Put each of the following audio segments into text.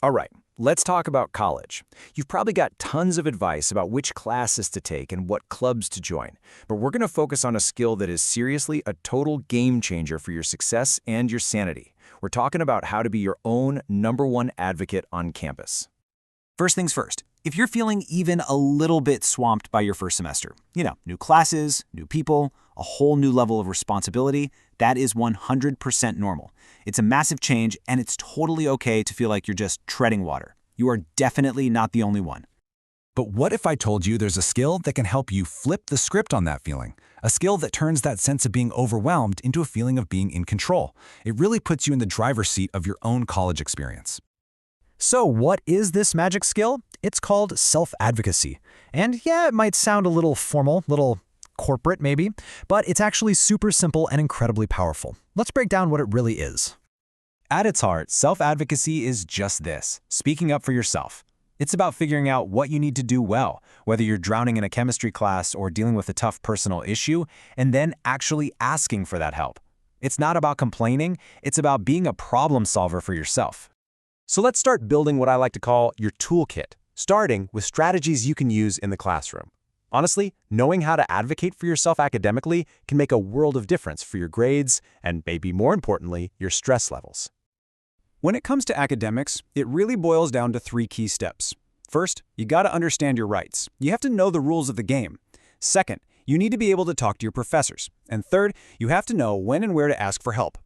All right, let's talk about college. You've probably got tons of advice about which classes to take and what clubs to join, but we're going to focus on a skill that is seriously a total game changer for your success and your sanity. We're talking about how to be your own #1 advocate on campus. First things first, if you're feeling even a little bit swamped by your first semester, new classes, new people, a whole new level of responsibility, that is 100% normal. It's a massive change, and it's totally okay to feel like you're just treading water. You are definitely not the only one. But what if I told you there's a skill that can help you flip the script on that feeling? A skill that turns that sense of being overwhelmed into a feeling of being in control. It really puts you in the driver's seat of your own college experience. So what is this magic skill? It's called self-advocacy. And yeah, it might sound a little formal, little corporate maybe, but it's actually super simple and incredibly powerful. Let's break down what it really is. At its heart, self-advocacy is just this, speaking up for yourself. It's about figuring out what you need to do well, whether you're drowning in a chemistry class or dealing with a tough personal issue, and then actually asking for that help. It's not about complaining, it's about being a problem solver for yourself. So let's start building what I like to call your toolkit, starting with strategies you can use in the classroom. Honestly, knowing how to advocate for yourself academically can make a world of difference for your grades and, maybe more importantly, your stress levels. When it comes to academics, it really boils down to 3 key steps. First, you gotta understand your rights. You have to know the rules of the game. Second, you need to be able to talk to your professors. And third, you have to know when and where to ask for help.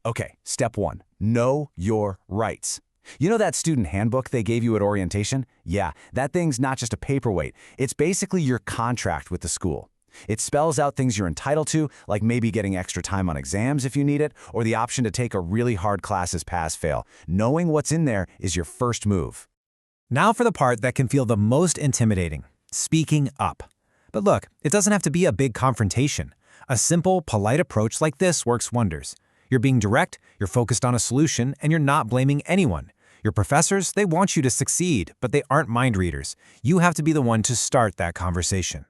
Okay, step 1, know your rights. You know that student handbook they gave you at orientation? Yeah, that thing's not just a paperweight. It's basically your contract with the school. It spells out things you're entitled to, like maybe getting extra time on exams if you need it, or the option to take a really hard classes pass-fail. Knowing what's in there is your first move. Now for the part that can feel the most intimidating, speaking up. But look, it doesn't have to be a big confrontation. A simple, polite approach like this works wonders. You're being direct, you're focused on a solution, and you're not blaming anyone. Your professors, they want you to succeed, but they aren't mind readers. You have to be the one to start that conversation.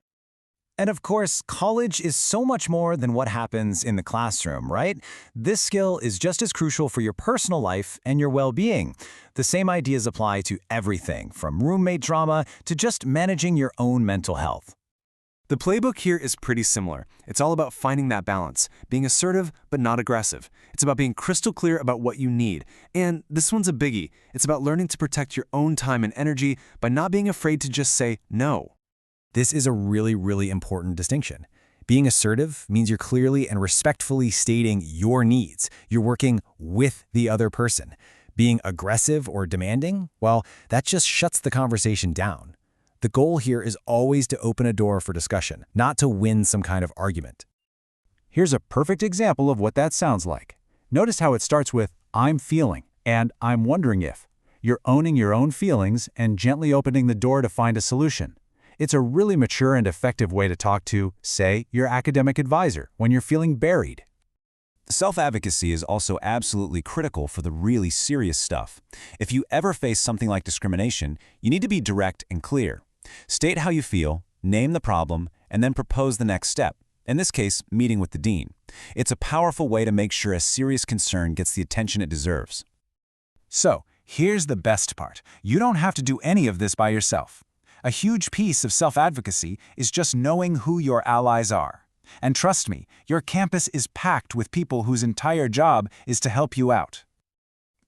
And of course, college is so much more than what happens in the classroom, right? This skill is just as crucial for your personal life and your well-being. The same ideas apply to everything, from roommate drama to just managing your own mental health. The playbook here is pretty similar. It's all about finding that balance, being assertive but not aggressive. It's about being crystal clear about what you need. And this one's a biggie. It's about learning to protect your own time and energy by not being afraid to just say no. This is a really, really important distinction. Being assertive means you're clearly and respectfully stating your needs. You're working with the other person. Being aggressive or demanding, well, that just shuts the conversation down. The goal here is always to open a door for discussion, not to win some kind of argument. Here's a perfect example of what that sounds like. Notice how it starts with, "I'm feeling," and "I'm wondering if." You're owning your own feelings and gently opening the door to find a solution. It's a really mature and effective way to talk to, say, your academic advisor when you're feeling buried. Self-advocacy is also absolutely critical for the really serious stuff. If you ever face something like discrimination, you need to be direct and clear. State how you feel, name the problem, and then propose the next step. In this case, meeting with the dean. It's a powerful way to make sure a serious concern gets the attention it deserves. So, here's the best part. You don't have to do any of this by yourself. A huge piece of self-advocacy is just knowing who your allies are. And trust me, your campus is packed with people whose entire job is to help you out.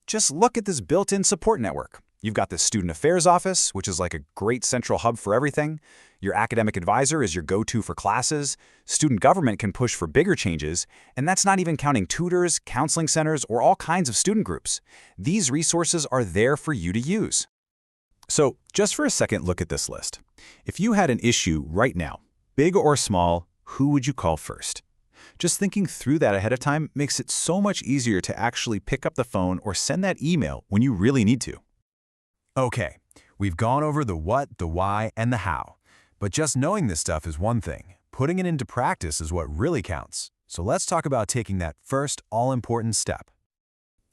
Just look at this built-in support network. You've got the Student Affairs Office, which is like a great central hub for everything. Your academic advisor is your go-to for classes. Student government can push for bigger changes, and that's not even counting tutors, counseling centers, or all kinds of student groups. These resources are there for you to use. So, just for a second, look at this list. If you had an issue right now, big or small, who would you call first? Just thinking through that ahead of time makes it so much easier to actually pick up the phone or send that email when you really need to. Okay, we've gone over the what, the why, and the how. But just knowing this stuff is one thing. Putting it into practice is what really counts. So let's talk about taking that first all-important step.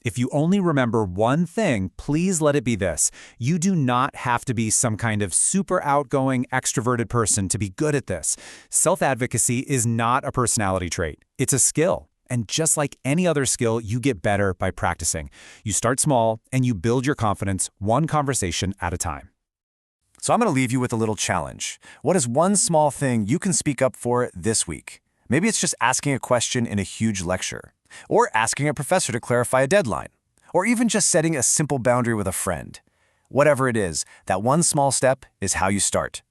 If you only remember one thing, please let it be this. You do not have to be some kind of super outgoing, extroverted person to be good at this. Self-advocacy is not a personality trait. It's a skill. And just like any other skill, you get better by practicing. You start small and you build your confidence one conversation at a time. So I'm going to leave you with a little challenge. What is one small thing you can speak up for this week? Maybe it's just asking a question in a huge lecture, or asking a professor to clarify a deadline, or even just setting a simple boundary with a friend. Whatever it is, that one small step is how you start.